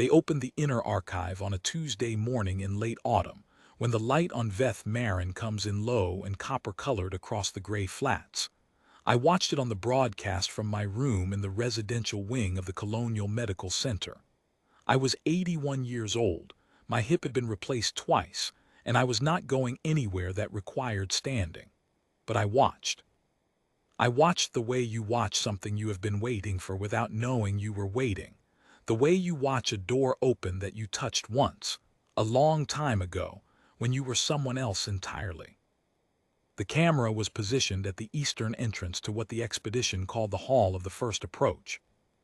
They opened the inner archive on a Tuesday morning in late autumn, when the light on Veth Marin comes in low and copper-colored across the gray flats. I watched it on the broadcast from my room in the residential wing of the Colonial Medical Center. I was 81 years old, my hip had been replaced twice, and I was not going anywhere that required standing. But I watched. I watched the way you watch something you have been waiting for without knowing you were waiting. The way you watch a door open that you touched once, a long time ago, when you were someone else entirely. The camera was positioned at the eastern entrance to what the expedition called the Hall of the First Approach.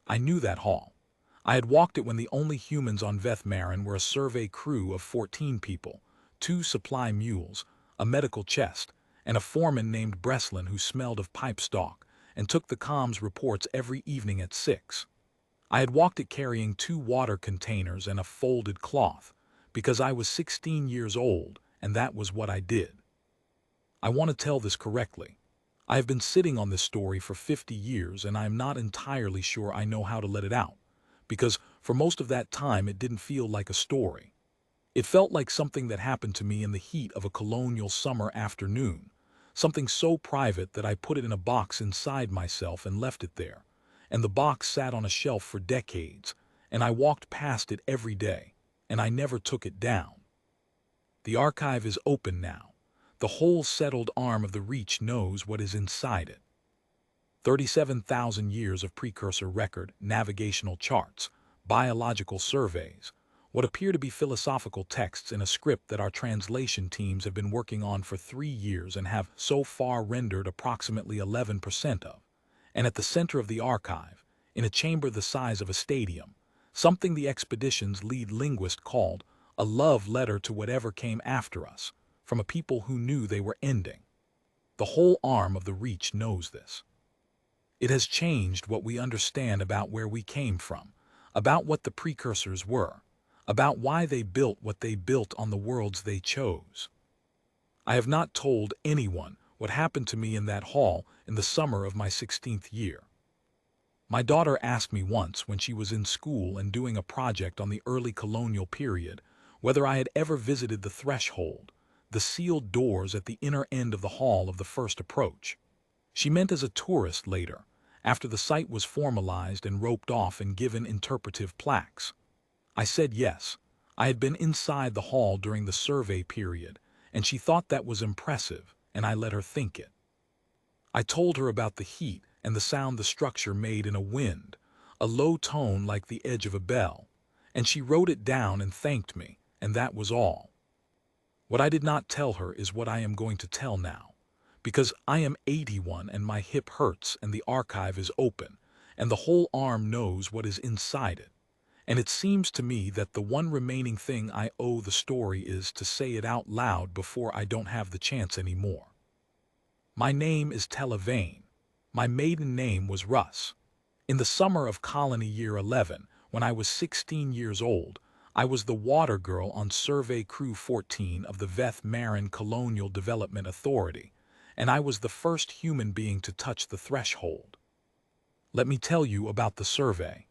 I knew that hall. I had walked it when the only humans on Veth Marin were a survey crew of 14 people, 2 supply mules, a medical chest, and a foreman named Breslin who smelled of pipe stalk and took the comms reports every evening at 6. I had walked it carrying 2 water containers and a folded cloth, because I was 16 years old, and that was what I did. I want to tell this correctly. I have been sitting on this story for 50 years, and I am not entirely sure I know how to let it out, because for most of that time it didn't feel like a story. It felt like something that happened to me in the heat of a colonial summer afternoon, something so private that I put it in a box inside myself and left it there. And the box sat on a shelf for decades, and I walked past it every day, and I never took it down. The archive is open now. The whole settled arm of the Reach knows what is inside it. 37,000 years of precursor record, navigational charts, biological surveys, what appear to be philosophical texts in a script that our translation teams have been working on for 3 years and have so far rendered approximately 11% of. And at the center of the archive, in a chamber the size of a stadium, something the expedition's lead linguist called a love letter to whatever came after us, from a people who knew they were ending. The whole arm of the Reach knows this. It has changed what we understand about where we came from, about what the precursors were, about why they built what they built on the worlds they chose. I have not told anyone what happened to me in that hall in the summer of my 16th year. My daughter asked me once when she was in school and doing a project on the early colonial period whether I had ever visited the threshold, the sealed doors at the inner end of the Hall of the First Approach. She meant as a tourist later, after the site was formalized and roped off and given interpretive plaques. I said yes. I had been inside the hall during the survey period, and she thought that was impressive, and I let her think it. I told her about the heat and the sound the structure made in a wind, a low tone like the edge of a bell, and she wrote it down and thanked me, and that was all. What I did not tell her is what I am going to tell now, because I am 81 and my hip hurts and the archive is open, and the whole arm knows what is inside it. And it seems to me that the one remaining thing I owe the story is to say it out loud before I don't have the chance anymore. My name is Televane. My maiden name was Russ. In the summer of colony year 11, when I was 16 years old, I was the water girl on Survey Crew 14 of the Veth Marin Colonial Development Authority, and I was the first human being to touch the threshold. Let me tell you about the survey.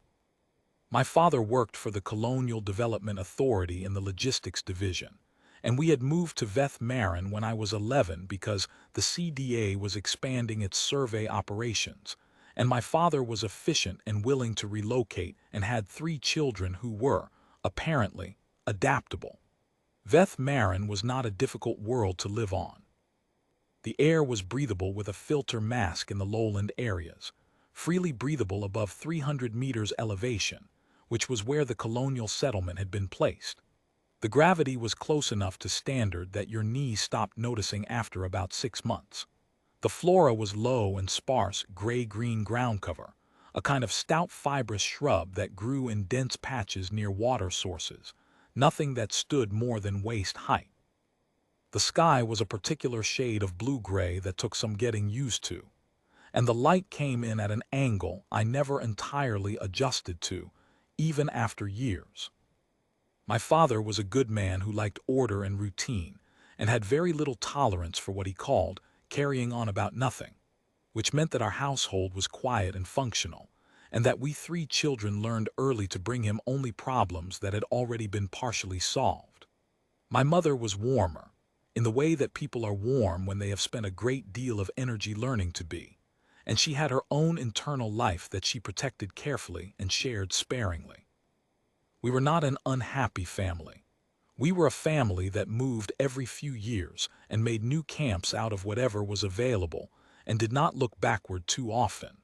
My father worked for the Colonial Development Authority in the Logistics Division, and we had moved to Veth Marin when I was 11 because the CDA was expanding its survey operations, and my father was efficient and willing to relocate and had 3 children who were, apparently, adaptable. Veth Marin was not a difficult world to live on. The air was breathable with a filter mask in the lowland areas, freely breathable above 300 meters elevation, which was where the colonial settlement had been placed. The gravity was close enough to standard that your knees stopped noticing after about 6 months. The flora was low and sparse gray-green ground cover, a kind of stout fibrous shrub that grew in dense patches near water sources, nothing that stood more than waist height. The sky was a particular shade of blue-gray that took some getting used to, and the light came in at an angle I never entirely adjusted to, even after years. My father was a good man who liked order and routine, and had very little tolerance for what he called carrying on about nothing, which meant that our household was quiet and functional, and that we three children learned early to bring him only problems that had already been partially solved. My mother was warmer, in the way that people are warm when they have spent a great deal of energy learning to be, and she had her own internal life that she protected carefully and shared sparingly. We were not an unhappy family. We were a family that moved every few years and made new camps out of whatever was available and did not look backward too often.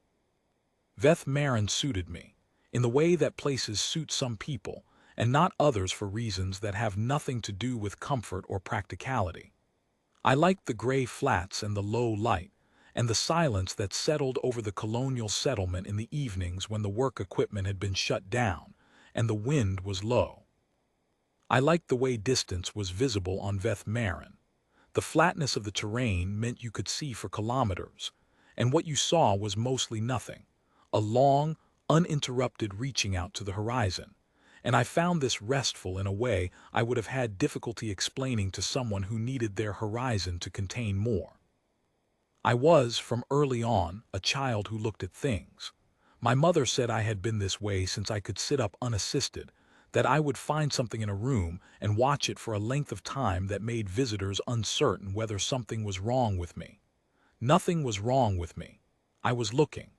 Veth Marin suited me, in the way that places suit some people, and not others for reasons that have nothing to do with comfort or practicality. I liked the gray flats and the low light, and the silence that settled over the colonial settlement in the evenings when the work equipment had been shut down and the wind was low. I liked the way distance was visible on Veth Marin. The flatness of the terrain meant you could see for kilometers, and what you saw was mostly nothing, a long, uninterrupted reaching out to the horizon, and I found this restful in a way I would have had difficulty explaining to someone who needed their horizon to contain more. I was, from early on, a child who looked at things. My mother said I had been this way since I could sit up unassisted, that I would find something in a room and watch it for a length of time that made visitors uncertain whether something was wrong with me. Nothing was wrong with me. I was looking.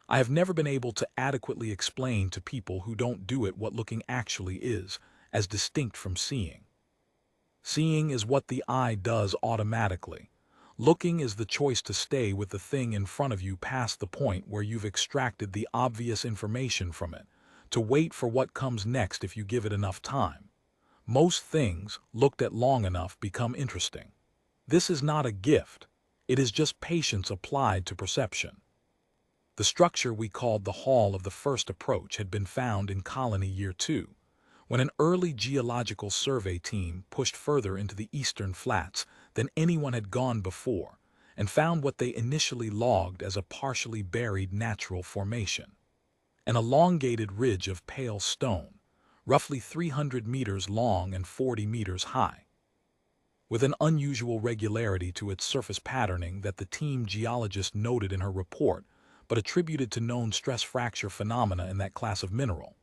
I have never been able to adequately explain to people who don't do it what looking actually is, as distinct from seeing. Seeing is what the eye does automatically. Looking is the choice to stay with the thing in front of you past the point where you've extracted the obvious information from it, to wait for what comes next if you give it enough time. Most things, looked at long enough, become interesting. This is not a gift. It is just patience applied to perception. The structure we called the Hall of the First Approach had been found in Colony Year 2, when an early geological survey team pushed further into the eastern flats than anyone had gone before and found what they initially logged as a partially buried natural formation. An elongated ridge of pale stone, roughly 300 meters long and 40 meters high, with an unusual regularity to its surface patterning that the team geologist noted in her report, but attributed to known stress fracture phenomena in that class of mineral.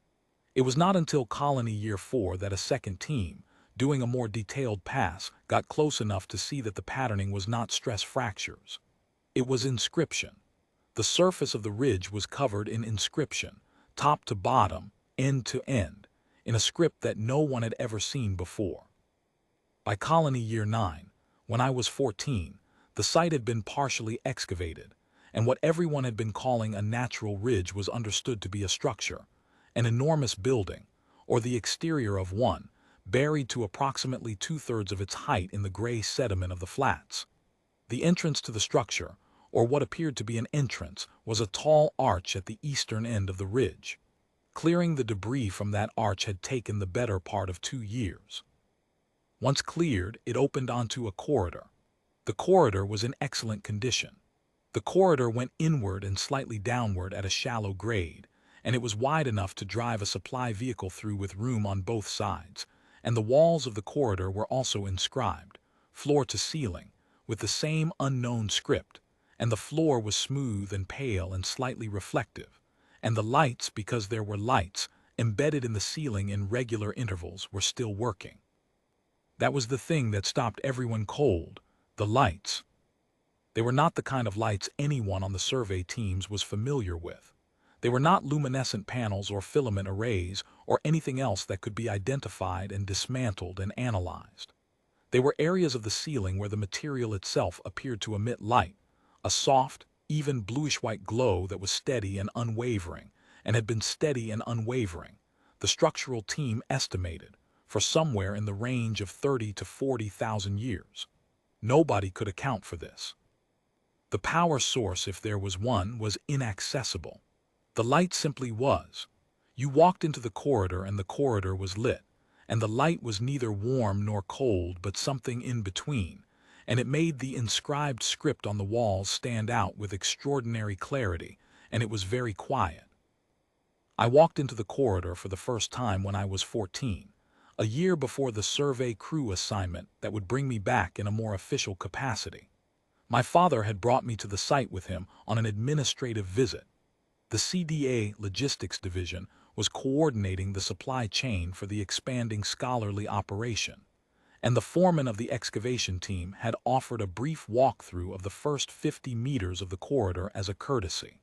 It was not until Colony Year 4 that a second team, doing a more detailed pass, got close enough to see that the patterning was not stress fractures. It was inscription. The surface of the ridge was covered in inscription, top to bottom, end to end, in a script that no one had ever seen before. By Colony Year 9, when I was 14, the site had been partially excavated, and what everyone had been calling a natural ridge was understood to be a structure, an enormous building, or the exterior of one, buried to approximately 2/3 of its height in the gray sediment of the flats. The entrance to the structure, or what appeared to be an entrance, was a tall arch at the eastern end of the ridge. Clearing the debris from that arch had taken the better part of 2 years. Once cleared, it opened onto a corridor. The corridor was in excellent condition. The corridor went inward and slightly downward at a shallow grade, and it was wide enough to drive a supply vehicle through with room on both sides, and the walls of the corridor were also inscribed, floor to ceiling, with the same unknown script, and the floor was smooth and pale and slightly reflective, and the lights, because there were lights, embedded in the ceiling in regular intervals, were still working. That was the thing that stopped everyone cold, the lights. They were not the kind of lights anyone on the survey teams was familiar with. They were not luminescent panels or filament arrays or anything else that could be identified and dismantled and analyzed. They were areas of the ceiling where the material itself appeared to emit light, a soft, even bluish-white glow that was steady and unwavering, and had been steady and unwavering, the structural team estimated, for somewhere in the range of 30 to 40,000 years. Nobody could account for this. The power source, if there was one, was inaccessible. The light simply was. You walked into the corridor and the corridor was lit, and the light was neither warm nor cold but something in between, and it made the inscribed script on the walls stand out with extraordinary clarity, and it was very quiet. I walked into the corridor for the first time when I was 14, a year before the survey crew assignment that would bring me back in a more official capacity. My father had brought me to the site with him on an administrative visit. The CDA Logistics Division was coordinating the supply chain for the expanding scholarly operation, and the foreman of the excavation team had offered a brief walkthrough of the first 50 meters of the corridor as a courtesy.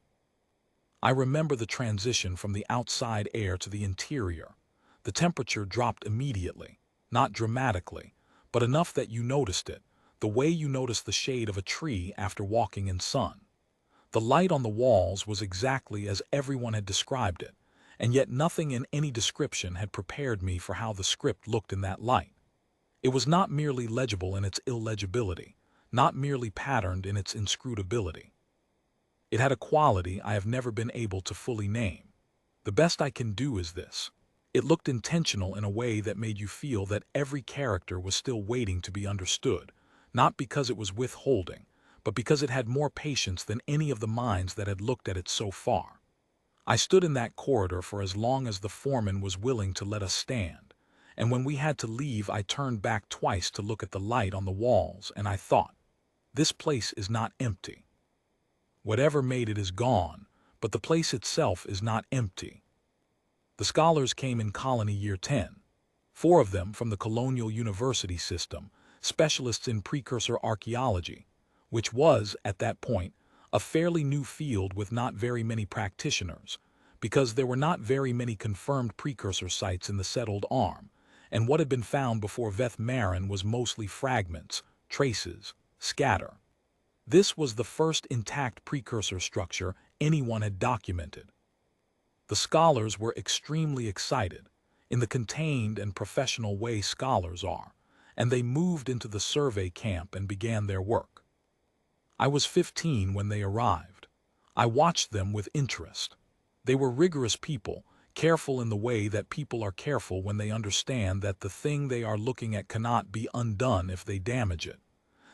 I remember the transition from the outside air to the interior. The temperature dropped immediately, not dramatically, but enough that you noticed it, the way you notice the shade of a tree after walking in sun. The light on the walls was exactly as everyone had described it, and yet nothing in any description had prepared me for how the script looked in that light. It was not merely legible in its illegibility, not merely patterned in its inscrutability. It had a quality I have never been able to fully name. The best I can do is this. It looked intentional in a way that made you feel that every character was still waiting to be understood, not because it was withholding, but because it had more patience than any of the minds that had looked at it so far. I stood in that corridor for as long as the foreman was willing to let us stand, and when we had to leave I turned back twice to look at the light on the walls, and I thought, this place is not empty. Whatever made it is gone, but the place itself is not empty. The scholars came in colony year 10, 4 of them from the colonial university system, specialists in precursor archaeology, which was, at that point, a fairly new field with not very many practitioners, because there were not very many confirmed precursor sites in the settled arm, and what had been found before Veth Marin was mostly fragments, traces, scatter. This was the first intact precursor structure anyone had documented. The scholars were extremely excited, in the contained and professional way scholars are, and they moved into the survey camp and began their work. I was 15 when they arrived. I watched them with interest. They were rigorous people, careful in the way that people are careful when they understand that the thing they are looking at cannot be undone if they damage it.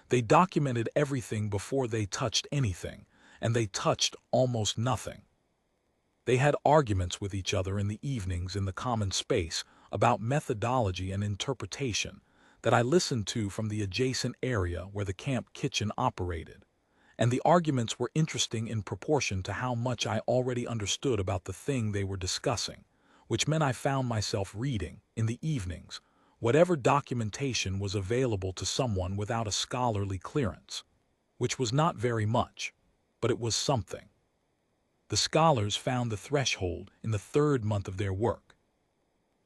They documented everything before they touched anything, and they touched almost nothing. They had arguments with each other in the evenings in the common space about methodology and interpretation that I listened to from the adjacent area where the camp kitchen operated. And the arguments were interesting in proportion to how much I already understood about the thing they were discussing, which meant I found myself reading, in the evenings, whatever documentation was available to someone without a scholarly clearance, which was not very much, but it was something. The scholars found the threshold in the 3rd month of their work.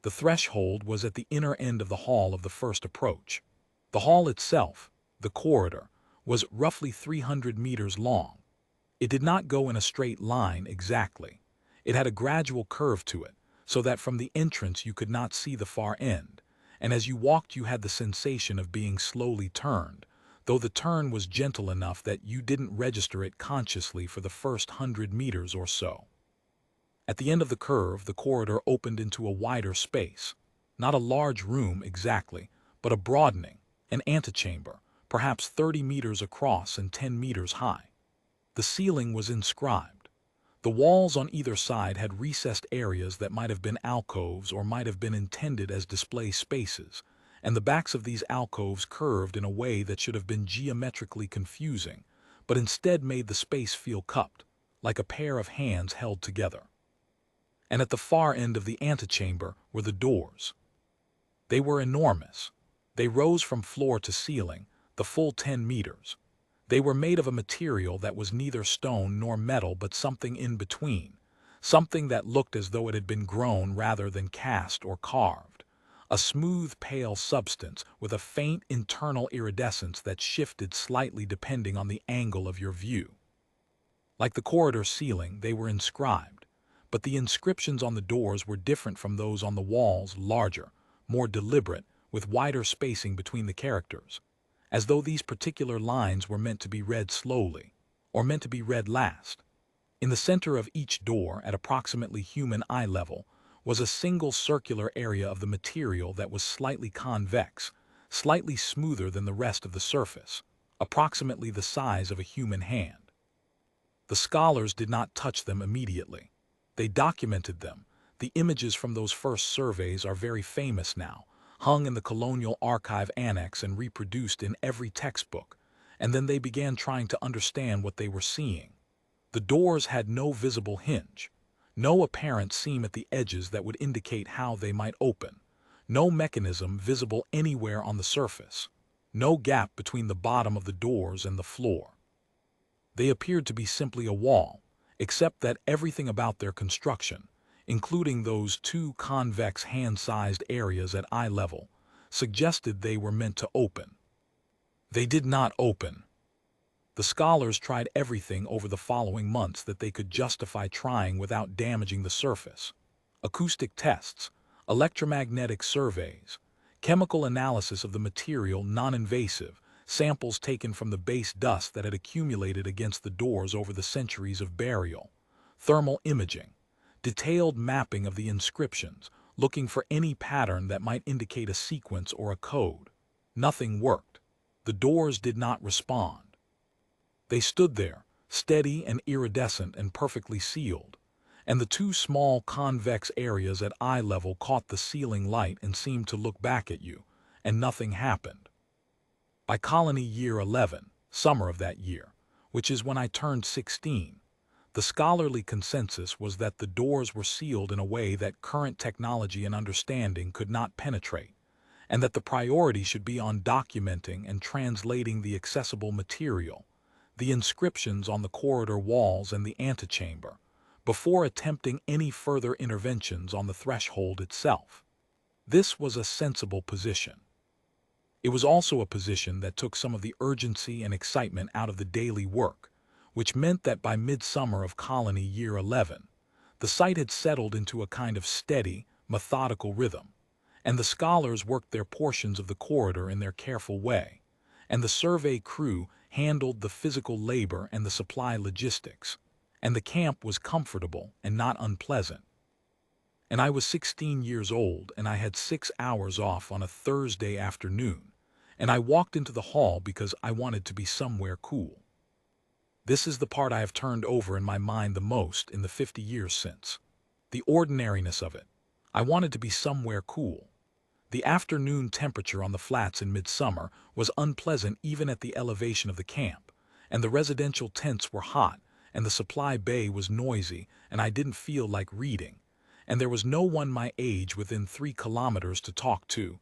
The threshold was at the inner end of the hall of the first approach. The hall itself, the corridor, was roughly 300 meters long. It did not go in a straight line exactly. It had a gradual curve to it, so that from the entrance you could not see the far end, and as you walked you had the sensation of being slowly turned, though the turn was gentle enough that you didn't register it consciously for the first 100 meters or so. At the end of the curve, the corridor opened into a wider space, not a large room exactly, but a broadening, an antechamber, perhaps 30 meters across and 10 meters high. The ceiling was inscribed. The walls on either side had recessed areas that might have been alcoves or might have been intended as display spaces, and the backs of these alcoves curved in a way that should have been geometrically confusing, but instead made the space feel cupped, like a pair of hands held together. And at the far end of the antechamber were the doors. They were enormous. They rose from floor to ceiling, the full 10 meters. They were made of a material that was neither stone nor metal but something in between, something that looked as though it had been grown rather than cast or carved, a smooth pale substance with a faint internal iridescence that shifted slightly depending on the angle of your view. Like the corridor ceiling, they were inscribed, but the inscriptions on the doors were different from those on the walls, larger, more deliberate, with wider spacing between the characters, as though these particular lines were meant to be read slowly, or meant to be read last. In the center of each door, at approximately human eye level, was a single circular area of the material that was slightly convex, slightly smoother than the rest of the surface, approximately the size of a human hand. The scholars did not touch them immediately. They documented them. The images from those first surveys are very famous now, hung in the Colonial Archive Annex and reproduced in every textbook, and then they began trying to understand what they were seeing. The doors had no visible hinge, no apparent seam at the edges that would indicate how they might open, no mechanism visible anywhere on the surface, no gap between the bottom of the doors and the floor. They appeared to be simply a wall, except that everything about their construction, including those two convex hand-sized areas at eye level, suggested they were meant to open. They did not open. The scholars tried everything over the following months that they could justify trying without damaging the surface. Acoustic tests, electromagnetic surveys, chemical analysis of the material non-invasive, samples taken from the base dust that had accumulated against the doors over the centuries of burial, thermal imaging, detailed mapping of the inscriptions, looking for any pattern that might indicate a sequence or a code. Nothing worked. The doors did not respond. They stood there, steady and iridescent and perfectly sealed, and the two small convex areas at eye level caught the ceiling light and seemed to look back at you, and nothing happened. By colony year 11, summer of that year, which is when I turned 16, the scholarly consensus was that the doors were sealed in a way that current technology and understanding could not penetrate, and that the priority should be on documenting and translating the accessible material, the inscriptions on the corridor walls and the antechamber, before attempting any further interventions on the threshold itself. This was a sensible position. It was also a position that took some of the urgency and excitement out of the daily work, which meant that by midsummer of colony year 11, the site had settled into a kind of steady, methodical rhythm, and the scholars worked their portions of the corridor in their careful way, and the survey crew handled the physical labor and the supply logistics, and the camp was comfortable and not unpleasant. And I was 16 years old, and I had 6 hours off on a Thursday afternoon, and I walked into the hall because I wanted to be somewhere cool. This is the part I have turned over in my mind the most in the 50 years since. The ordinariness of it. I wanted to be somewhere cool. The afternoon temperature on the flats in midsummer was unpleasant even at the elevation of the camp, and the residential tents were hot, and the supply bay was noisy, and I didn't feel like reading, and there was no one my age within 3 kilometers to talk to,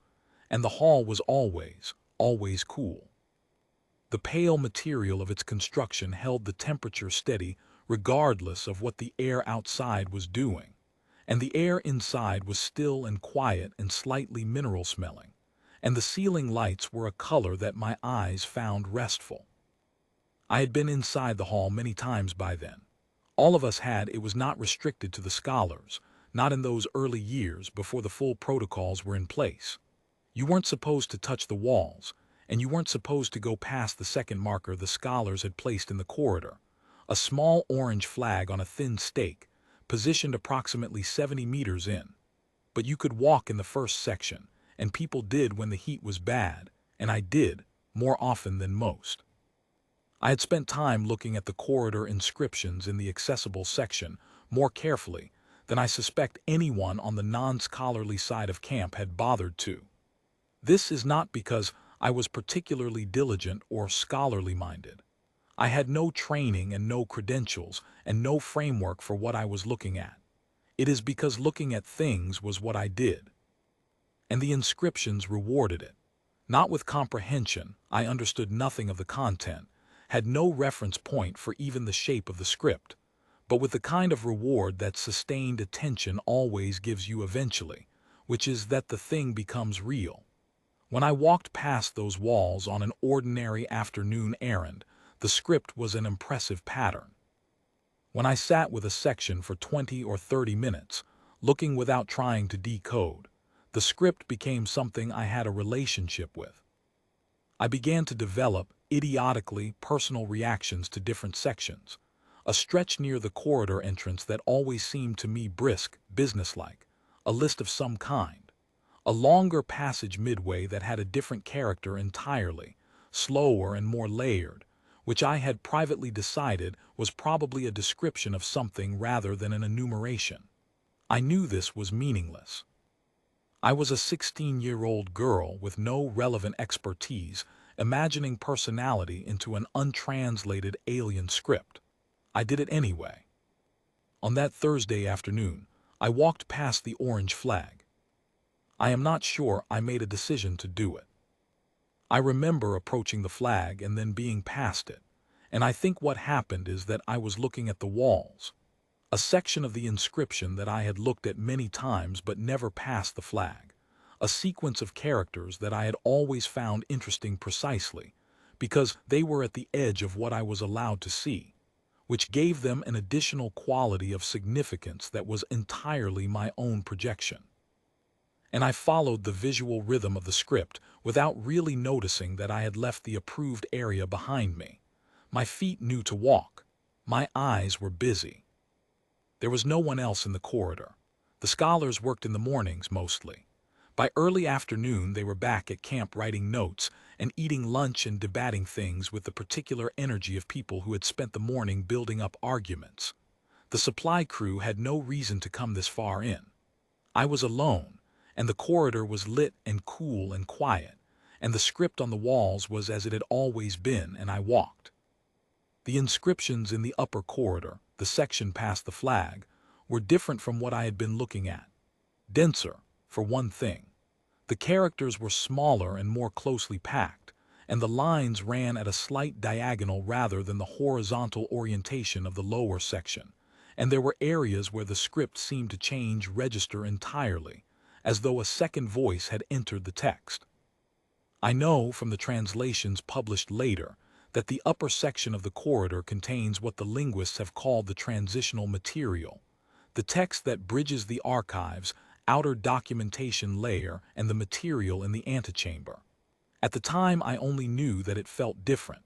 and the hall was always cool. The pale material of its construction held the temperature steady regardless of what the air outside was doing, and the air inside was still and quiet and slightly mineral-smelling, and the ceiling lights were a color that my eyes found restful. I had been inside the hall many times by then. All of us had. It was not restricted to the scholars, not in those early years before the full protocols were in place. You weren't supposed to touch the walls, and you weren't supposed to go past the second marker the scholars had placed in the corridor, a small orange flag on a thin stake, positioned approximately 70 meters in. But you could walk in the first section, and people did when the heat was bad, and I did, more often than most. I had spent time looking at the corridor inscriptions in the accessible section more carefully than I suspect anyone on the non-scholarly side of camp had bothered to. This is not because I was particularly diligent or scholarly-minded. I had no training and no credentials and no framework for what I was looking at. It is because looking at things was what I did. And the inscriptions rewarded it. Not with comprehension, I understood nothing of the content, had no reference point for even the shape of the script, but with the kind of reward that sustained attention always gives you eventually, which is that the thing becomes real. When I walked past those walls on an ordinary afternoon errand, the script was an impressive pattern. When I sat with a section for 20 or 30 minutes, looking without trying to decode, the script became something I had a relationship with. I began to develop, idiotically, personal reactions to different sections, a stretch near the corridor entrance that always seemed to me brisk, businesslike, a list of some kind, a longer passage midway that had a different character entirely, slower and more layered, which I had privately decided was probably a description of something rather than an enumeration. I knew this was meaningless. I was a 16-year-old girl with no relevant expertise, imagining personality into an untranslated alien script. I did it anyway. On that Thursday afternoon, I walked past the orange flag. I am not sure I made a decision to do it. I remember approaching the flag and then being past it, and I think what happened is that I was looking at the walls, a section of the inscription that I had looked at many times but never past the flag, a sequence of characters that I had always found interesting precisely because they were at the edge of what I was allowed to see, which gave them an additional quality of significance that was entirely my own projection. And I followed the visual rhythm of the script without really noticing that I had left the approved area behind me. My feet knew to walk. My eyes were busy. There was no one else in the corridor. The scholars worked in the mornings mostly. By early afternoon, they were back at camp writing notes and eating lunch and debating things with the particular energy of people who had spent the morning building up arguments. The supply crew had no reason to come this far in. I was alone, and the corridor was lit and cool and quiet, and the script on the walls was as it had always been, and I walked. The inscriptions in the upper corridor, the section past the flag, were different from what I had been looking at. Denser, for one thing. The characters were smaller and more closely packed, and the lines ran at a slight diagonal rather than the horizontal orientation of the lower section, and there were areas where the script seemed to change register entirely, as though a second voice had entered the text. I know from the translations published later that the upper section of the corridor contains what the linguists have called the transitional material, the text that bridges the archive's outer documentation layer and the material in the antechamber. At the time, I only knew that it felt different,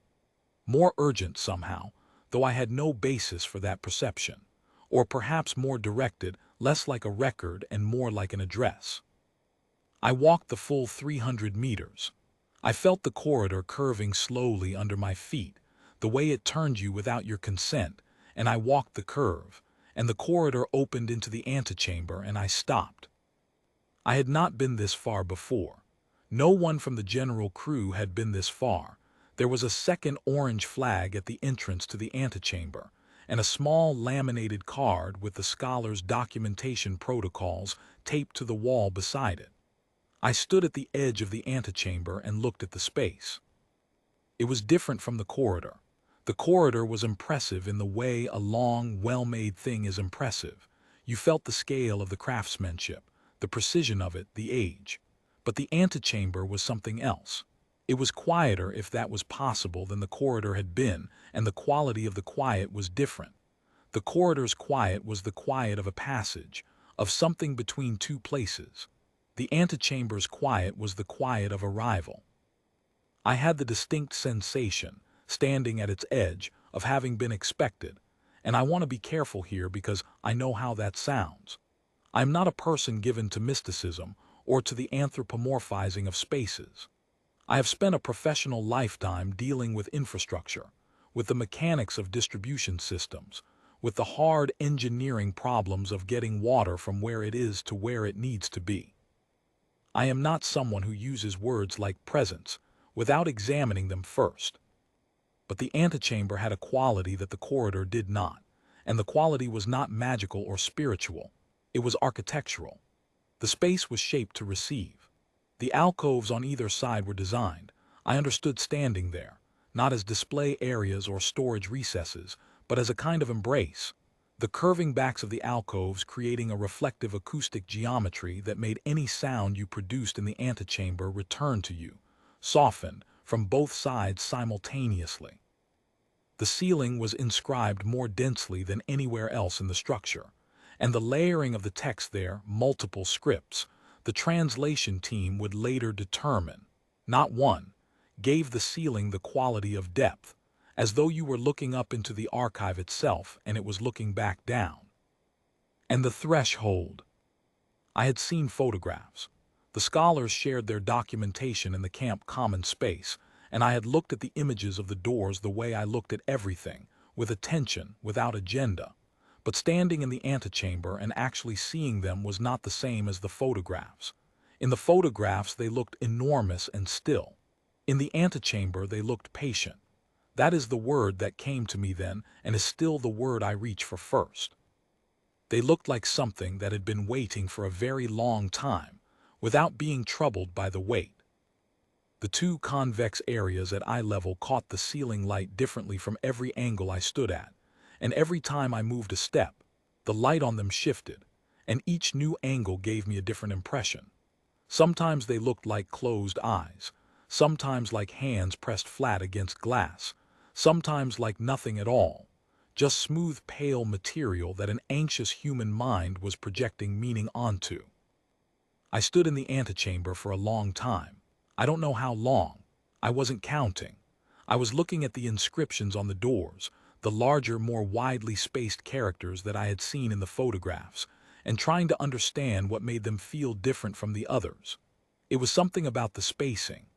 more urgent somehow, though I had no basis for that perception, or perhaps more directed, less like a record and more like an address. I walked the full 300 meters. I felt the corridor curving slowly under my feet, the way it turned you without your consent, and I walked the curve, and the corridor opened into the antechamber, and I stopped. I had not been this far before. No one from the general crew had been this far. There was a second orange flag at the entrance to the antechamber, and a small laminated card with the scholars' documentation protocols taped to the wall beside it. I stood at the edge of the antechamber and looked at the space. It was different from the corridor. The corridor was impressive in the way a long, well-made thing is impressive. You felt the scale of the craftsmanship, the precision of it, the age. But the antechamber was something else. It was quieter, if that was possible, than the corridor had been, and the quality of the quiet was different. The corridor's quiet was the quiet of a passage, of something between two places. The antechamber's quiet was the quiet of arrival. I had the distinct sensation, standing at its edge, of having been expected, and I want to be careful here because I know how that sounds. I am not a person given to mysticism or to the anthropomorphizing of spaces. I have spent a professional lifetime dealing with infrastructure, with the mechanics of distribution systems, with the hard engineering problems of getting water from where it is to where it needs to be. I am not someone who uses words like presence without examining them first. But the antechamber had a quality that the corridor did not, and the quality was not magical or spiritual. It was architectural. The space was shaped to receive. The alcoves on either side were designed, I understood standing there, not as display areas or storage recesses, but as a kind of embrace, the curving backs of the alcoves creating a reflective acoustic geometry that made any sound you produced in the antechamber return to you, softened from both sides simultaneously. The ceiling was inscribed more densely than anywhere else in the structure, and the layering of the text there, multiple scripts, the translation team would later determine, not one, gave the ceiling the quality of depth, as though you were looking up into the archive itself and it was looking back down. And the threshold. I had seen photographs. The scholars shared their documentation in the camp common space, and I had looked at the images of the doors the way I looked at everything, with attention, without agenda. But standing in the antechamber and actually seeing them was not the same as the photographs. In the photographs they looked enormous and still. In the antechamber they looked patient. That is the word that came to me then, and is still the word I reach for first. They looked like something that had been waiting for a very long time, without being troubled by the wait. The two convex areas at eye level caught the ceiling light differently from every angle I stood at, and every time I moved a step, the light on them shifted, and each new angle gave me a different impression. Sometimes they looked like closed eyes, sometimes like hands pressed flat against glass, sometimes like nothing at all, just smooth pale material that an anxious human mind was projecting meaning onto. I stood in the antechamber for a long time. I don't know how long. I wasn't counting. I was looking at the inscriptions on the doors, the larger, more widely spaced characters that I had seen in the photographs, and trying to understand what made them feel different from the others. It was something about the spacing.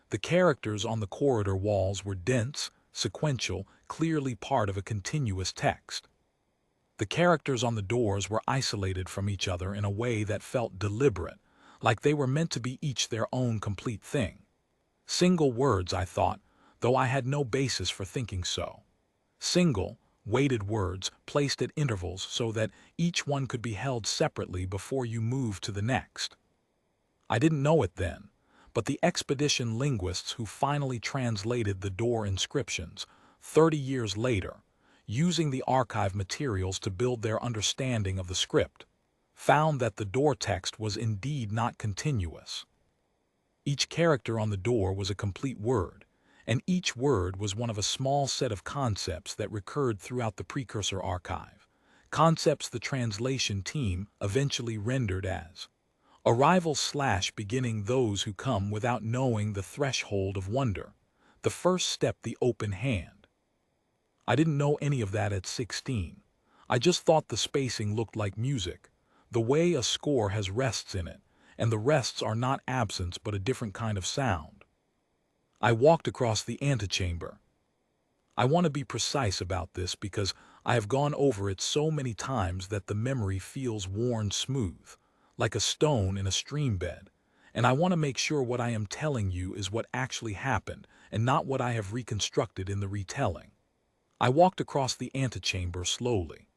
The characters on the corridor walls were dense, sequential, clearly part of a continuous text. The characters on the doors were isolated from each other in a way that felt deliberate, like they were meant to be each their own complete thing. Single words, I thought, though I had no basis for thinking so. Single, weighted words placed at intervals so that each one could be held separately before you moved to the next. I didn't know it then, but the expedition linguists who finally translated the door inscriptions, 30 years later, using the archive materials to build their understanding of the script, found that the door text was indeed not continuous. Each character on the door was a complete word, and each word was one of a small set of concepts that recurred throughout the precursor archive, concepts the translation team eventually rendered as arrival/beginning, those who come without knowing, the threshold of wonder, the first step, the open hand. I didn't know any of that at 16. I just thought the spacing looked like music, the way a score has rests in it, and the rests are not absence but a different kind of sound. I walked across the antechamber. I want to be precise about this because I have gone over it so many times that the memory feels worn smooth, like a stone in a stream bed, and I want to make sure what I am telling you is what actually happened and not what I have reconstructed in the retelling. I walked across the antechamber slowly.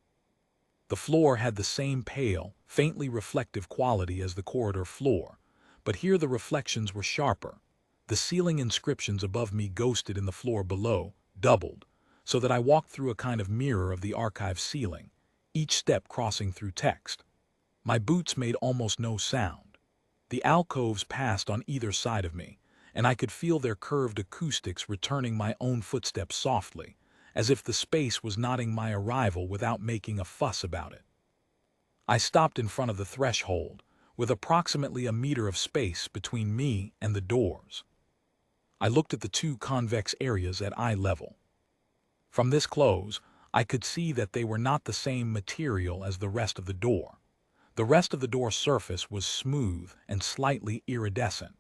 The floor had the same pale, faintly reflective quality as the corridor floor, but here the reflections were sharper. The ceiling inscriptions above me ghosted in the floor below, doubled, so that I walked through a kind of mirror of the archive ceiling, each step crossing through text. My boots made almost no sound. The alcoves passed on either side of me, and I could feel their curved acoustics returning my own footsteps softly, as if the space was nodding my arrival without making a fuss about it. I stopped in front of the threshold, with approximately a meter of space between me and the doors. I looked at the two convex areas at eye level. From this close, I could see that they were not the same material as the rest of the door. The rest of the door surface was smooth and slightly iridescent,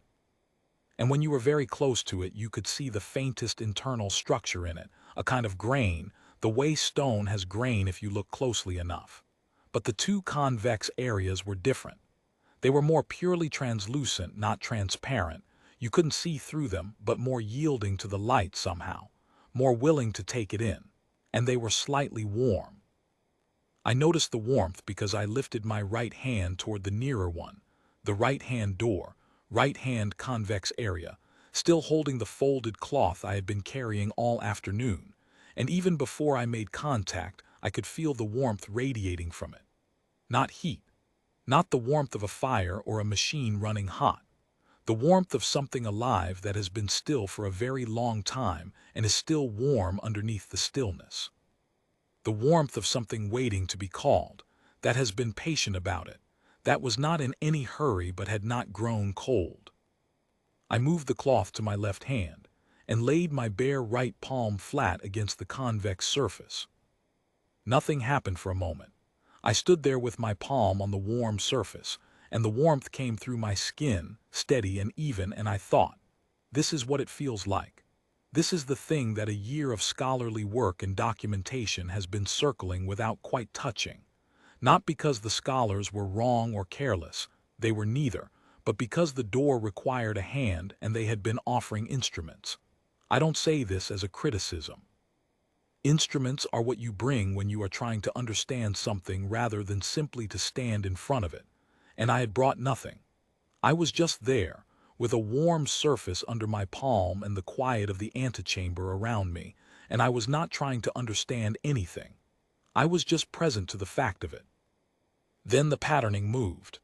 and when you were very close to it, you could see the faintest internal structure in it, a kind of grain, the way stone has grain if you look closely enough. But the two convex areas were different. They were more purely translucent, not transparent. You couldn't see through them, but more yielding to the light somehow, more willing to take it in. And they were slightly warm. I noticed the warmth because I lifted my right hand toward the nearer one, the right-hand door, right-hand convex area, still holding the folded cloth I had been carrying all afternoon, and even before I made contact, I could feel the warmth radiating from it. Not heat, not the warmth of a fire or a machine running hot, the warmth of something alive that has been still for a very long time and is still warm underneath the stillness. The warmth of something waiting to be called, that has been patient about it, that was not in any hurry but had not grown cold. I moved the cloth to my left hand and laid my bare right palm flat against the convex surface. Nothing happened for a moment. I stood there with my palm on the warm surface, and the warmth came through my skin, steady and even, and I thought, this is what it feels like. This is the thing that a year of scholarly work and documentation has been circling without quite touching. Not because the scholars were wrong or careless, they were neither, but because the door required a hand and they had been offering instruments. I don't say this as a criticism. Instruments are what you bring when you are trying to understand something rather than simply to stand in front of it. And I had brought nothing. I was just there, with a warm surface under my palm and the quiet of the antechamber around me, and I was not trying to understand anything. I was just present to the fact of it. Then the patterning moved.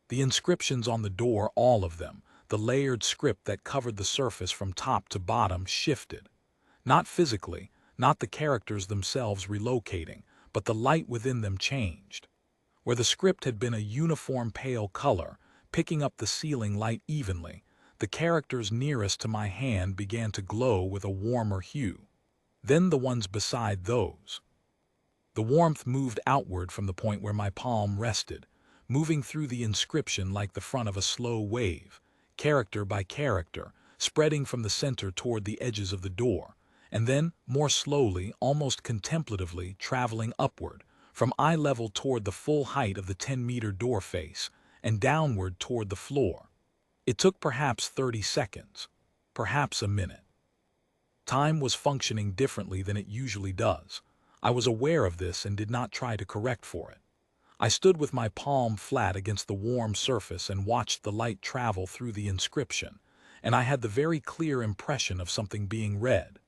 The inscriptions on the door, all of them, the layered script that covered the surface from top to bottom, shifted. Not physically, not the characters themselves relocating, but the light within them changed. Where the script had been a uniform pale color, picking up the ceiling light evenly, the characters nearest to my hand began to glow with a warmer hue. Then the ones beside those. The warmth moved outward from the point where my palm rested, moving through the inscription like the front of a slow wave, character by character, spreading from the center toward the edges of the door, and then, more slowly, almost contemplatively, traveling upward, from eye level toward the full height of the 10-meter door face, and downward toward the floor. It took perhaps 30 seconds, perhaps a minute. Time was functioning differently than it usually does. I was aware of this and did not try to correct for it. I stood with my palm flat against the warm surface and watched the light travel through the inscription, and I had the very clear impression of something being read.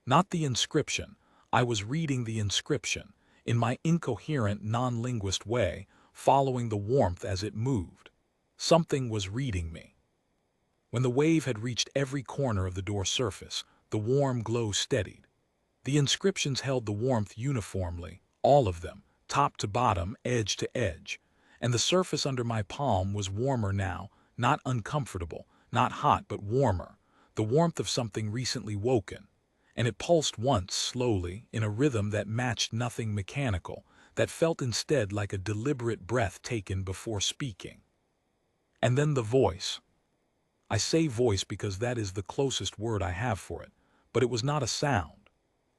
Not the inscription. I was reading the inscription, in my incoherent, non-linguist way, following the warmth as it moved. Something was reading me. When the wave had reached every corner of the door surface, the warm glow steadied. The inscriptions held the warmth uniformly, all of them, top to bottom, edge to edge, and the surface under my palm was warmer now, not uncomfortable, not hot but warmer, the warmth of something recently woken, and it pulsed once slowly in a rhythm that matched nothing mechanical, that felt instead like a deliberate breath taken before speaking. And then the voice. I say voice because that is the closest word I have for it, but it was not a sound.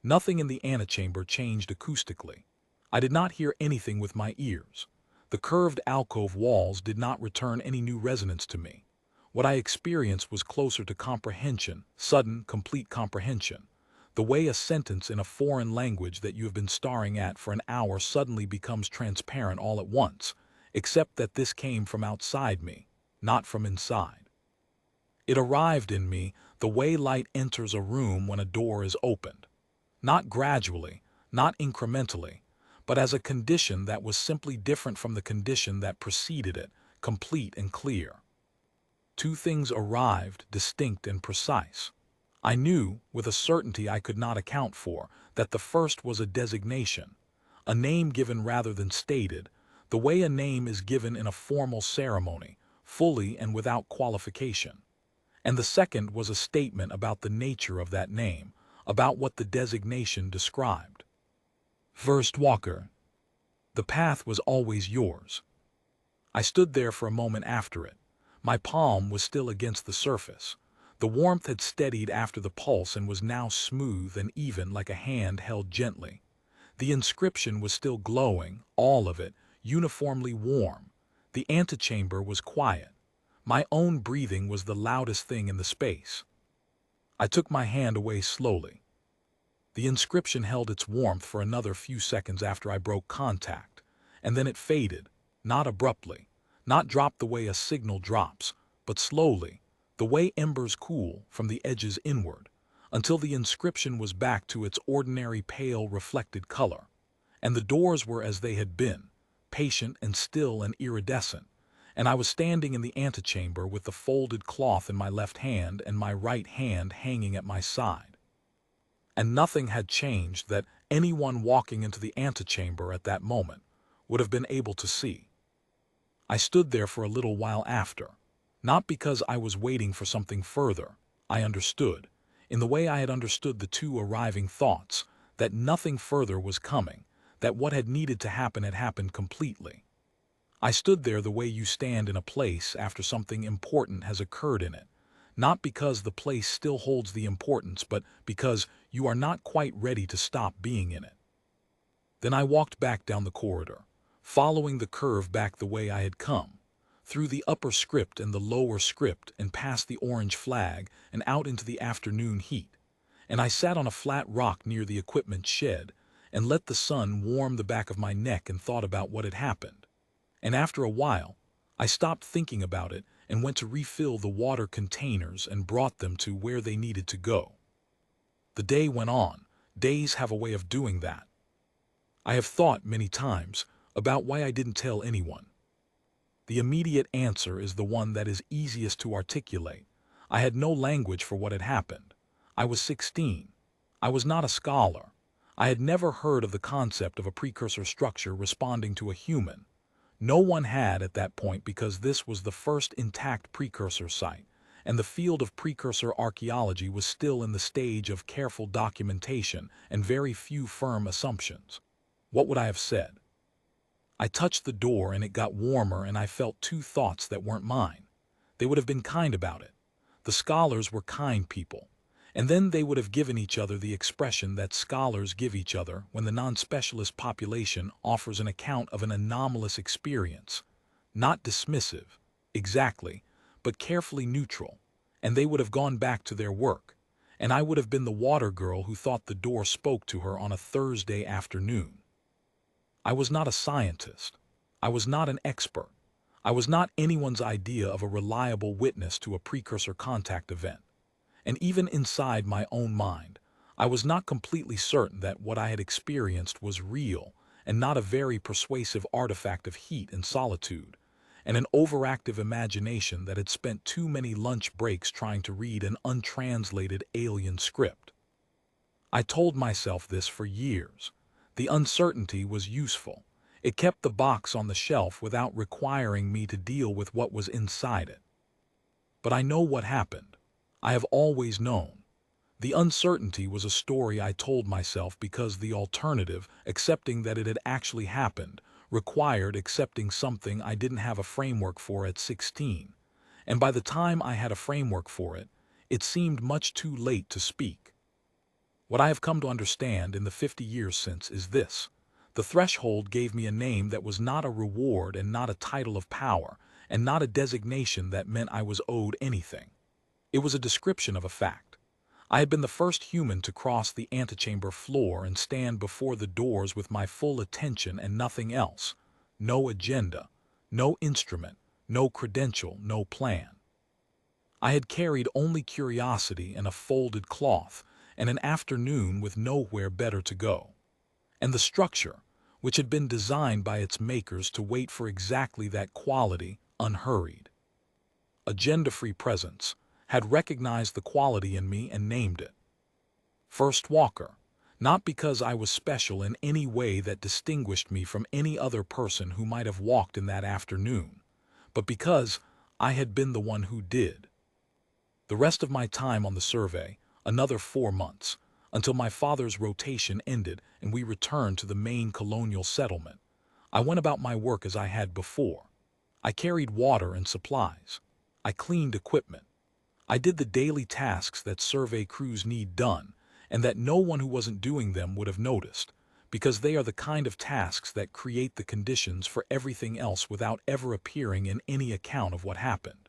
Nothing in the antechamber changed acoustically. I did not hear anything with my ears. The curved alcove walls did not return any new resonance to me. What I experienced was closer to comprehension, sudden, complete comprehension. The way a sentence in a foreign language that you have been staring at for an hour suddenly becomes transparent all at once, except that this came from outside me, not from inside. It arrived in me the way light enters a room when a door is opened. Not gradually, not incrementally, but as a condition that was simply different from the condition that preceded it, complete and clear. Two things arrived, distinct and precise. I knew, with a certainty I could not account for, that the first was a designation, a name given rather than stated, the way a name is given in a formal ceremony, fully and without qualification. And the second was a statement about the nature of that name, about what the designation described. First Walker. The path was always yours. I stood there for a moment after it. My palm was still against the surface. The warmth had steadied after the pulse and was now smooth and even like a hand held gently. The inscription was still glowing, all of it, uniformly warm. The antechamber was quiet. My own breathing was the loudest thing in the space. I took my hand away slowly. The inscription held its warmth for another few seconds after I broke contact, and then it faded, not abruptly, not dropped the way a signal drops, but slowly, the way embers cool from the edges inward, until the inscription was back to its ordinary pale reflected color, and the doors were as they had been, patient and still and iridescent, and I was standing in the antechamber with the folded cloth in my left hand and my right hand hanging at my side. And nothing had changed that anyone walking into the antechamber at that moment would have been able to see. I stood there for a little while after, not because I was waiting for something further. I understood, in the way I had understood the two arriving thoughts, that nothing further was coming, that what had needed to happen had happened completely. I stood there the way you stand in a place after something important has occurred in it, not because the place still holds the importance, but because you are not quite ready to stop being in it. Then I walked back down the corridor, following the curve back the way I had come, through the upper script and the lower script and past the orange flag and out into the afternoon heat. and I sat on a flat rock near the equipment shed and let the sun warm the back of my neck and thought about what had happened. And after a while, I stopped thinking about it and went to refill the water containers and brought them to where they needed to go. The day went on. Days have a way of doing that. I have thought many times about why I didn't tell anyone. The immediate answer is the one that is easiest to articulate. I had no language for what had happened. I was 16. I was not a scholar. I had never heard of the concept of a precursor structure responding to a human. No one had at that point because this was the first intact precursor site, and the field of precursor archaeology was still in the stage of careful documentation and very few firm assumptions. What would I have said? I touched the door and it got warmer and I felt two thoughts that weren't mine. They would have been kind about it. The scholars were kind people. And then they would have given each other the expression that scholars give each other when the non-specialist population offers an account of an anomalous experience. Not dismissive, exactly, but carefully neutral. And they would have gone back to their work. And I would have been the water girl who thought the door spoke to her on a Thursday afternoon. I was not a scientist. I was not an expert. I was not anyone's idea of a reliable witness to a precursor contact event. And even inside my own mind, I was not completely certain that what I had experienced was real and not a very persuasive artifact of heat and solitude, and an overactive imagination that had spent too many lunch breaks trying to read an untranslated alien script. I told myself this for years. The uncertainty was useful. It kept the box on the shelf without requiring me to deal with what was inside it. But I know what happened. I have always known. The uncertainty was a story I told myself because the alternative, accepting that it had actually happened, required accepting something I didn't have a framework for at 16. And by the time I had a framework for it, it seemed much too late to speak. What I have come to understand in the 50 years since is this. The threshold gave me a name that was not a reward and not a title of power, and not a designation that meant I was owed anything. It was a description of a fact. I had been the first human to cross the antechamber floor and stand before the doors with my full attention and nothing else. No agenda, no instrument, no credential, no plan. I had carried only curiosity and a folded cloth, and an afternoon with nowhere better to go. And the structure, which had been designed by its makers to wait for exactly that quality, unhurried. Agenda-free presence, had recognized the quality in me and named it. First walker, not because I was special in any way that distinguished me from any other person who might have walked in that afternoon, but because I had been the one who did. The rest of my time on the survey, another 4 months, until my father's rotation ended and we returned to the main colonial settlement, I went about my work as I had before. I carried water and supplies. I cleaned equipment. I did the daily tasks that survey crews need done, and that no one who wasn't doing them would have noticed, because they are the kind of tasks that create the conditions for everything else without ever appearing in any account of what happened.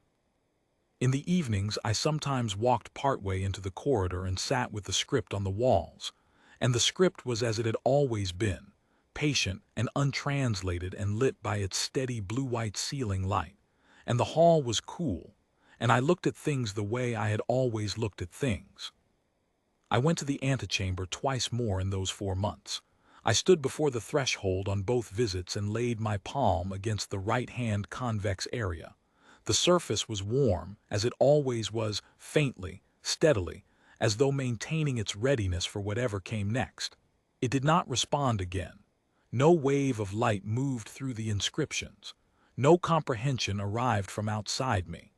In the evenings, I sometimes walked partway into the corridor and sat with the script on the walls, and the script was as it had always been, patient and untranslated and lit by its steady blue-white ceiling light, and the hall was cool, and I looked at things the way I had always looked at things. I went to the antechamber twice more in those 4 months. I stood before the threshold on both visits and laid my palm against the right-hand convex area. The surface was warm, as it always was, faintly, steadily, as though maintaining its readiness for whatever came next. It did not respond again. No wave of light moved through the inscriptions. No comprehension arrived from outside me.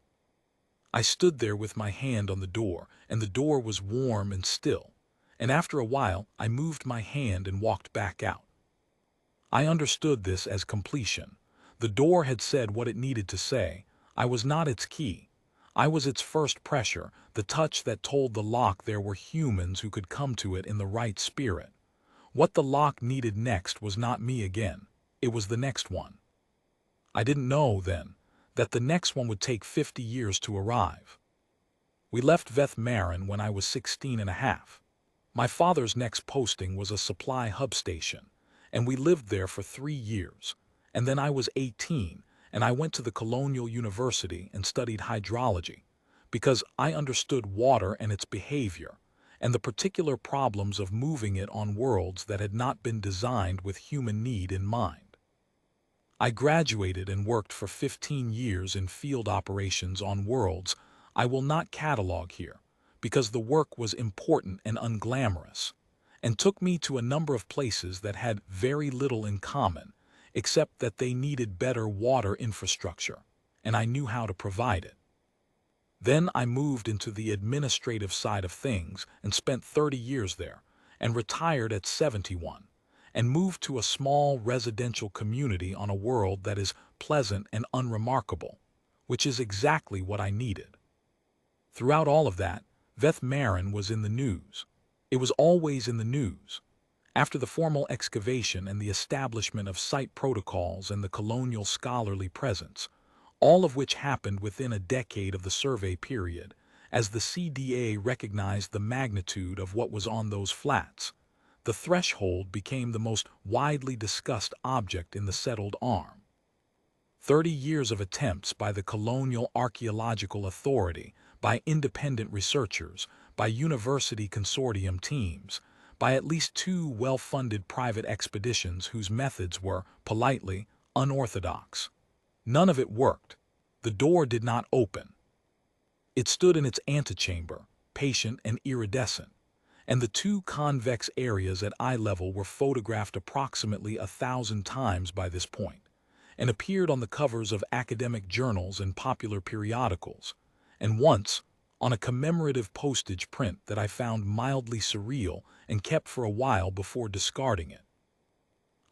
I stood there with my hand on the door, and the door was warm and still, and after a while I moved my hand and walked back out. I understood this as completion. The door had said what it needed to say. I was not its key. I was its first pressure, the touch that told the lock there were humans who could come to it in the right spirit. What the lock needed next was not me again. It was the next one. I didn't know, then, that the next one would take 50 years to arrive. We left Veth Marin when I was 16 and a half. My father's next posting was a supply hub station, and we lived there for 3 years. And then I was 18, and I went to the Colonial University and studied hydrology, because I understood water and its behavior, and the particular problems of moving it on worlds that had not been designed with human need in mind. I graduated and worked for 15 years in field operations on worlds I will not catalog here, because the work was important and unglamorous, and took me to a number of places that had very little in common, except that they needed better water infrastructure, and I knew how to provide it. Then I moved into the administrative side of things and spent 30 years there, and retired at 71, and moved to a small residential community on a world that is pleasant and unremarkable, which is exactly what I needed. Throughout all of that, Veth Marin was in the news. It was always in the news. After the formal excavation and the establishment of site protocols and the colonial scholarly presence, all of which happened within a decade of the survey period, as the CDA recognized the magnitude of what was on those flats, the threshold became the most widely discussed object in the settled arm. 30 years of attempts by the Colonial Archaeological Authority, by independent researchers, by university consortium teams, by at least 2 well-funded private expeditions whose methods were, politely, unorthodox. None of it worked. The door did not open. It stood in its antechamber, patient and iridescent, and the 2 convex areas at eye level were photographed approximately 1,000 times by this point, and appeared on the covers of academic journals and popular periodicals, and once on a commemorative postage print that I found mildly surreal and kept for a while before discarding it.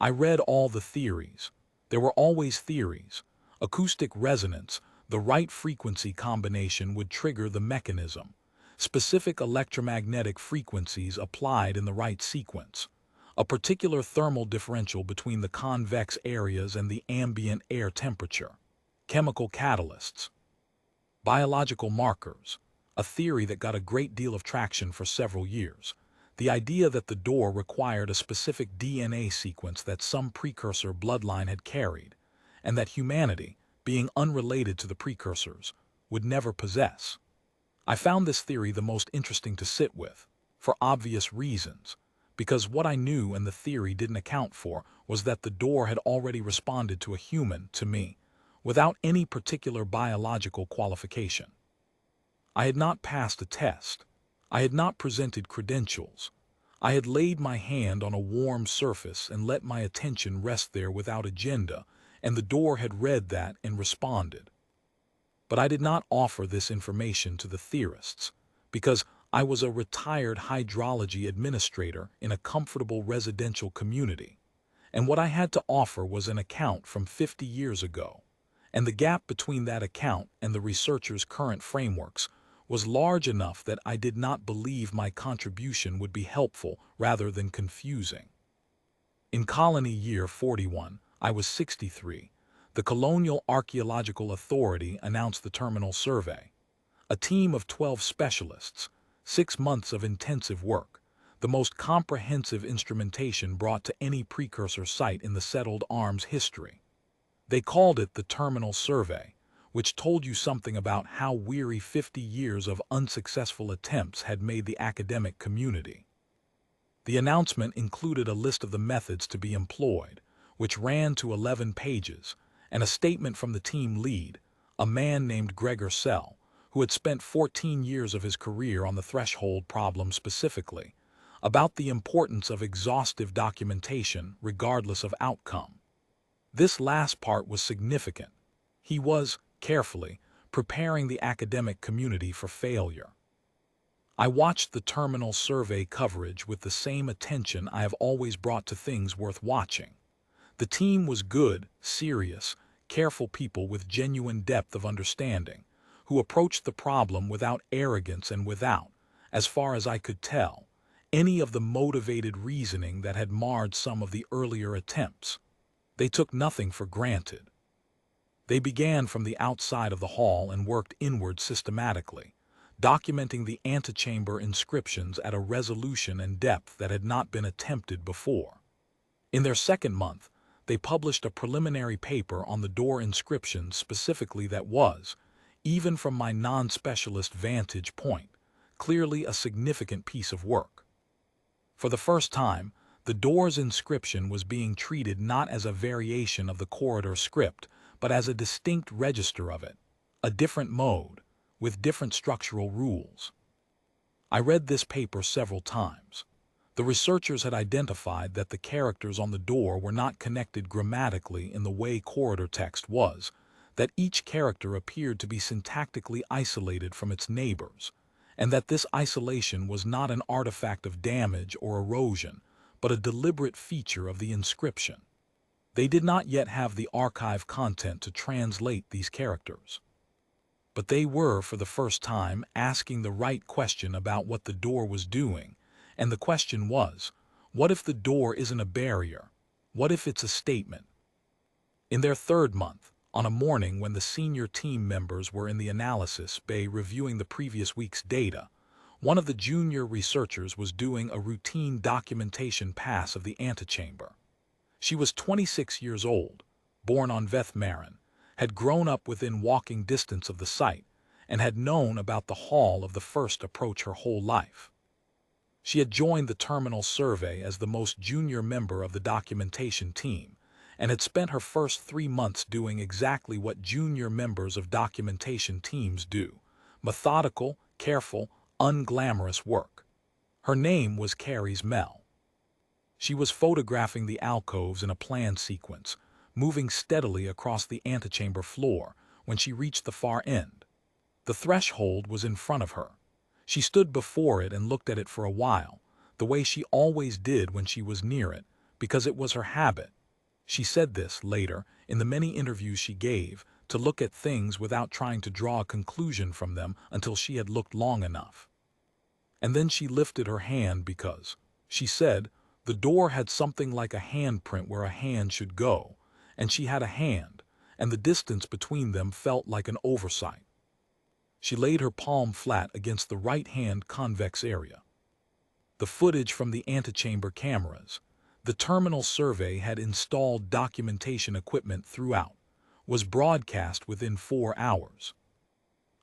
I read all the theories. There were always theories. Acoustic resonance, the right frequency combination would trigger the mechanism. Specific electromagnetic frequencies applied in the right sequence. A particular thermal differential between the convex areas and the ambient air temperature. Chemical catalysts. Biological markers. A theory that got a great deal of traction for several years. The idea that the door required a specific DNA sequence that some precursor bloodline had carried, and that humanity, being unrelated to the precursors, would never possess. I found this theory the most interesting to sit with, for obvious reasons, because what I knew and the theory didn't account for was that the door had already responded to a human, to me, without any particular biological qualification. I had not passed a test. I had not presented credentials. I had laid my hand on a warm surface and let my attention rest there without agenda, and the door had read that and responded. But I did not offer this information to the theorists, because I was a retired hydrology administrator in a comfortable residential community, and what I had to offer was an account from 50 years ago, and the gap between that account and the researchers' current frameworks was large enough that I did not believe my contribution would be helpful rather than confusing. In colony year 41, I was 63. The Colonial Archaeological Authority announced the terminal survey. A team of 12 specialists, 6 months of intensive work, the most comprehensive instrumentation brought to any precursor site in the settled arms history. They called it the terminal survey, which told you something about how weary 50 years of unsuccessful attempts had made the academic community. The announcement included a list of the methods to be employed, which ran to 11 pages, and a statement from the team lead, a man named Gregor Sell, who had spent 14 years of his career on the threshold problem specifically, about the importance of exhaustive documentation regardless of outcome. This last part was significant. He was, carefully, preparing the academic community for failure. I watched the terminal survey coverage with the same attention I have always brought to things worth watching. The team was good, serious, careful people with genuine depth of understanding, who approached the problem without arrogance and without, as far as I could tell, any of the motivated reasoning that had marred some of the earlier attempts. They took nothing for granted. They began from the outside of the hall and worked inward systematically, documenting the antechamber inscriptions at a resolution and depth that had not been attempted before. In their second month, they published a preliminary paper on the door inscriptions specifically that was, even from my non-specialist vantage point, clearly a significant piece of work. For the first time, the door's inscription was being treated not as a variation of the corridor script, but as a distinct register of it, a different mode, with different structural rules. I read this paper several times. The researchers had identified that the characters on the door were not connected grammatically in the way corridor text was, that each character appeared to be syntactically isolated from its neighbors, and that this isolation was not an artifact of damage or erosion, but a deliberate feature of the inscription. They did not yet have the archive content to translate these characters. But they were, for the first time, asking the right question about what the door was doing, and the question was, what if the door isn't a barrier? What if it's a statement? In their third month, on a morning when the senior team members were in the analysis bay reviewing the previous week's data, one of the junior researchers was doing a routine documentation pass of the antechamber. She was 26 years old, born on Veth Marin, had grown up within walking distance of the site, and had known about the hall of the first approach her whole life. She had joined the terminal survey as the most junior member of the documentation team, and had spent her first 3 months doing exactly what junior members of documentation teams do: methodical, careful, unglamorous work. Her name was Carrie's Mel. She was photographing the alcoves in a plan sequence, moving steadily across the antechamber floor when she reached the far end. The threshold was in front of her. She stood before it and looked at it for a while, the way she always did when she was near it, because it was her habit. She said this, later, in the many interviews she gave, to look at things without trying to draw a conclusion from them until she had looked long enough. And then she lifted her hand because, she said, the door had something like a handprint where a hand should go, and she had a hand, and the distance between them felt like an oversight. She laid her palm flat against the right-hand convex area. The footage from the antechamber cameras, the terminal survey had installed documentation equipment throughout, was broadcast within 4 hours.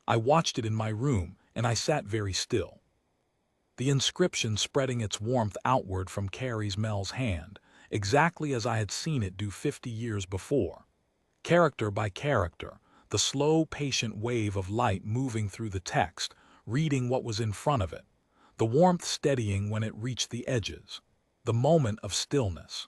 I watched it in my room, and I sat very still. The inscription spreading its warmth outward from Carrie's Mel's hand, exactly as I had seen it do 50 years before. Character by character, the slow, patient wave of light moving through the text, reading what was in front of it, the warmth steadying when it reached the edges, the moment of stillness.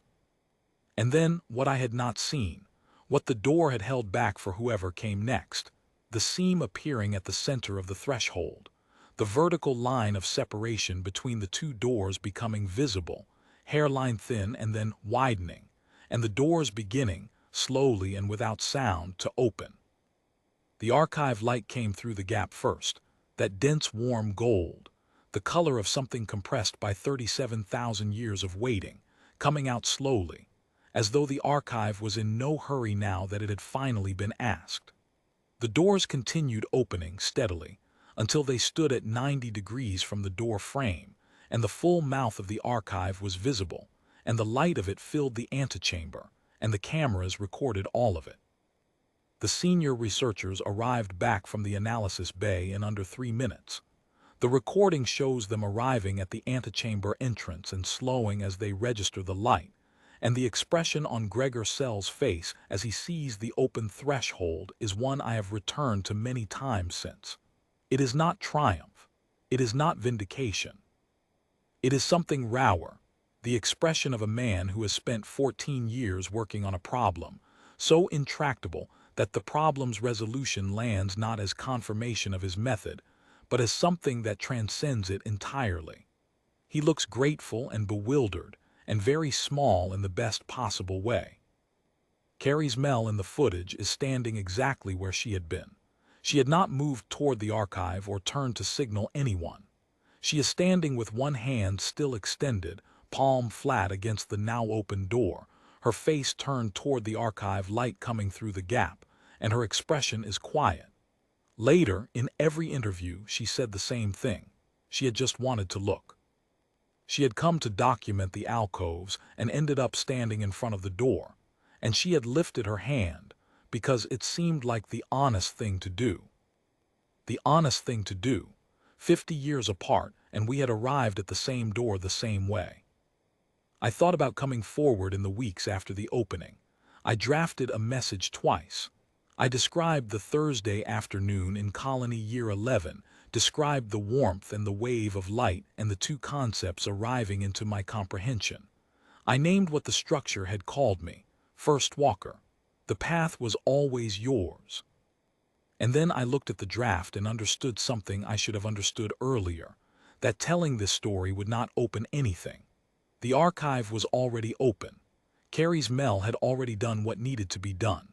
And then, what I had not seen, what the door had held back for whoever came next, the seam appearing at the center of the threshold, the vertical line of separation between the two doors becoming visible, hairline thin and then widening, and the doors beginning, slowly and without sound, to open. The archive light came through the gap first, that dense warm gold, the color of something compressed by 37,000 years of waiting, coming out slowly, as though the archive was in no hurry now that it had finally been asked. The doors continued opening steadily until they stood at 90 degrees from the door frame, and the full mouth of the archive was visible, and the light of it filled the antechamber, and the cameras recorded all of it. The senior researchers arrived back from the analysis bay in under 3 minutes. The recording shows them arriving at the antechamber entrance and slowing as they register the light, and the expression on Gregor Sell's face as he sees the open threshold is one I have returned to many times since. It is not triumph. It is not vindication. It is something rawer, the expression of a man who has spent 14 years working on a problem, so intractable that the problem's resolution lands not as confirmation of his method, but as something that transcends it entirely. He looks grateful and bewildered, and very small in the best possible way. Carrie's Mel in the footage is standing exactly where she had been. She had not moved toward the archive or turned to signal anyone. She is standing with one hand still extended, palm flat against the now open door, her face turned toward the archive light coming through the gap, and her expression is quiet, Later, in every interview, she said the same thing. She had just wanted to look. She had come to document the alcoves and ended up standing in front of the door, and she had lifted her hand because it seemed like the honest thing to do. The honest thing to do, 50 years apart, and we had arrived at the same door the same way. I thought about coming forward in the weeks after the opening. I drafted a message twice. I described the Thursday afternoon in Colony Year 11, described the warmth and the wave of light and the two concepts arriving into my comprehension. I named what the structure had called me, First Walker. The path was always yours. And then I looked at the draft and understood something I should have understood earlier, that telling this story would not open anything. The archive was already open. Carrie's Mel had already done what needed to be done.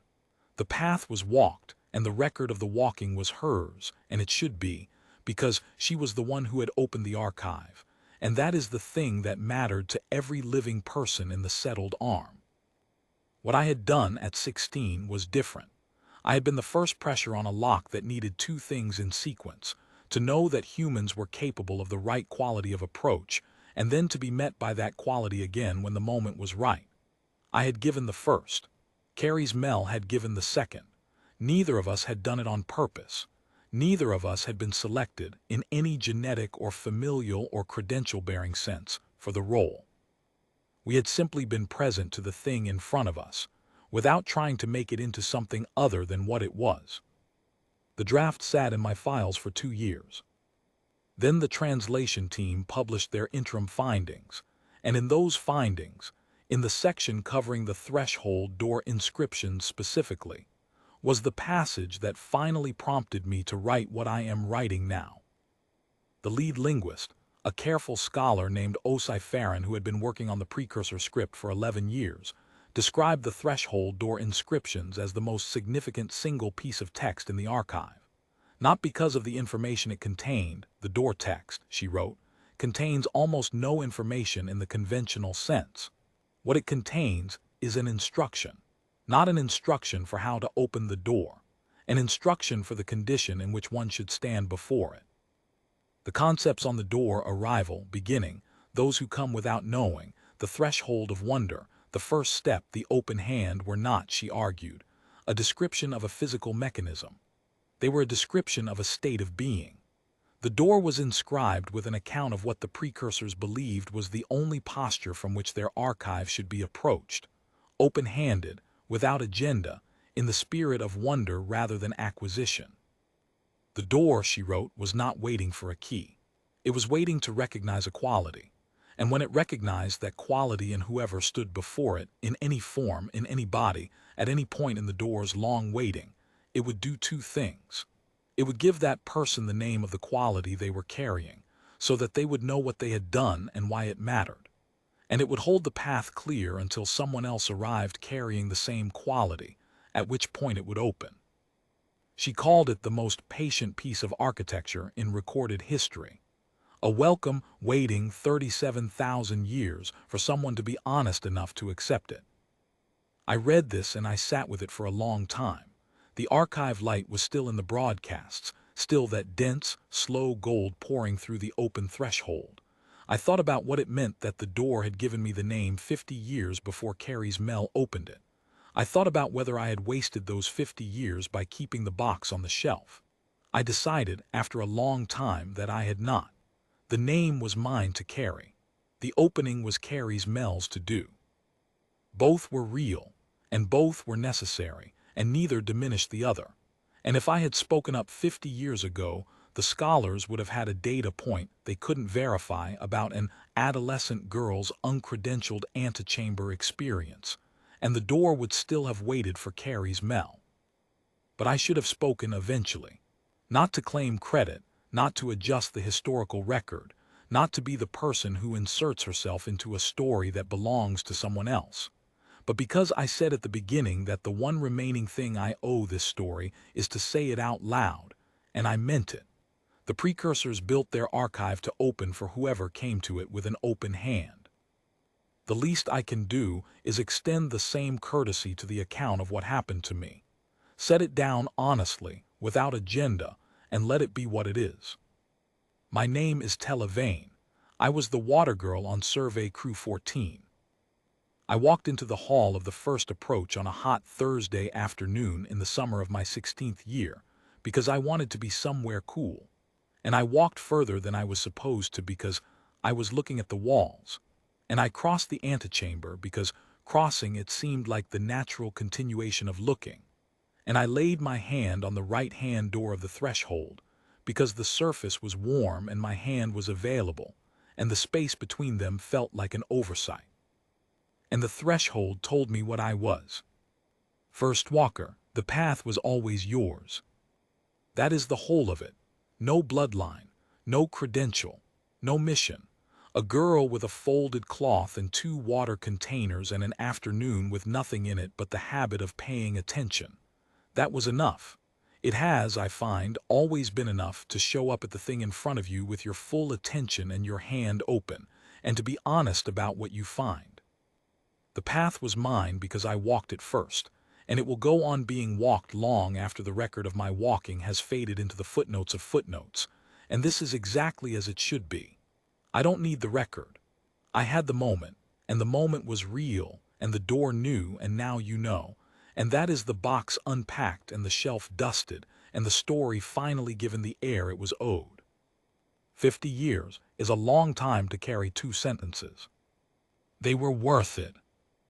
The path was walked, and the record of the walking was hers, and it should be, because she was the one who had opened the archive, and that is the thing that mattered to every living person in the settled arm. What I had done at 16 was different. I had been the first pressure on a lock that needed two things in sequence: to know that humans were capable of the right quality of approach, and then to be met by that quality again when the moment was right. I had given the first. Carrie's Mel had given the second. Neither of us had done it on purpose. Neither of us had been selected, in any genetic or familial or credential-bearing sense, for the role. We had simply been present to the thing in front of us, without trying to make it into something other than what it was. The draft sat in my files for 2 years. Then the translation team published their interim findings, and in those findings, in the section covering the threshold door inscriptions specifically, was the passage that finally prompted me to write what I am writing now. The lead linguist, a careful scholar named Osai Farron who had been working on the precursor script for 11 years, described the threshold door inscriptions as the most significant single piece of text in the archive. Not because of the information it contained, the door text, she wrote, contains almost no information in the conventional sense. What it contains is an instruction, not an instruction for how to open the door, an instruction for the condition in which one should stand before it. The concepts on the door: arrival, beginning, those who come without knowing, the threshold of wonder, the first step, the open hand, were not, she argued, a description of a physical mechanism. They were a description of a state of being. The door was inscribed with an account of what the precursors believed was the only posture from which their archive should be approached, open-handed, without agenda, in the spirit of wonder rather than acquisition. The door, she wrote, was not waiting for a key. It was waiting to recognize a quality. And when it recognized that quality in whoever stood before it, in any form, in any body, at any point in the door's long waiting, it would do two things. It would give that person the name of the quality they were carrying, so that they would know what they had done and why it mattered. And it would hold the path clear until someone else arrived carrying the same quality, at which point it would open. She called it the most patient piece of architecture in recorded history. A welcome waiting 37,000 years for someone to be honest enough to accept it. I read this and I sat with it for a long time. The archive light was still in the broadcasts, still that dense, slow gold pouring through the open threshold. I thought about what it meant that the door had given me the name 50 years before Carrie's Mel opened it. I thought about whether I had wasted those 50 years by keeping the box on the shelf. I decided, after a long time, that I had not. The name was mine to carry. The opening was Carrie's Mel's to do. Both were real, and both were necessary, and neither diminished the other. And if I had spoken up 50 years ago, the scholars would have had a data point they couldn't verify about an adolescent girl's uncredentialed antechamber experience, and the door would still have waited for Carrie's Mel. But I should have spoken eventually, not to claim credit, not to adjust the historical record, not to be the person who inserts herself into a story that belongs to someone else, but because I said at the beginning that the one remaining thing I owe this story is to say it out loud, and I meant it. The precursors built their archive to open for whoever came to it with an open hand. The least I can do is extend the same courtesy to the account of what happened to me. Set it down honestly, without agenda, and let it be what it is. My name is Tella Vane. I was the water girl on Survey Crew 14. I walked into the hall of the first approach on a hot Thursday afternoon in the summer of my 16th year, because I wanted to be somewhere cool. And I walked further than I was supposed to because I was looking at the walls. And I crossed the antechamber because crossing it seemed like the natural continuation of looking. And I laid my hand on the right-hand door of the threshold, because the surface was warm and my hand was available, and the space between them felt like an oversight. And the threshold told me what I was. First walker, the path was always yours. That is the whole of it. No bloodline, no credential, no mission. A girl with a folded cloth and 2 water containers and an afternoon with nothing in it but the habit of paying attention. That was enough. It has, I find, always been enough to show up at the thing in front of you with your full attention and your hand open, and to be honest about what you find. The path was mine because I walked it first, and it will go on being walked long after the record of my walking has faded into the footnotes of footnotes, and this is exactly as it should be. I don't need the record. I had the moment, and the moment was real, and the door knew, and now you know, and that is the box unpacked and the shelf dusted, and the story finally given the air it was owed. 50 years is a long time to carry 2 sentences. They were worth it.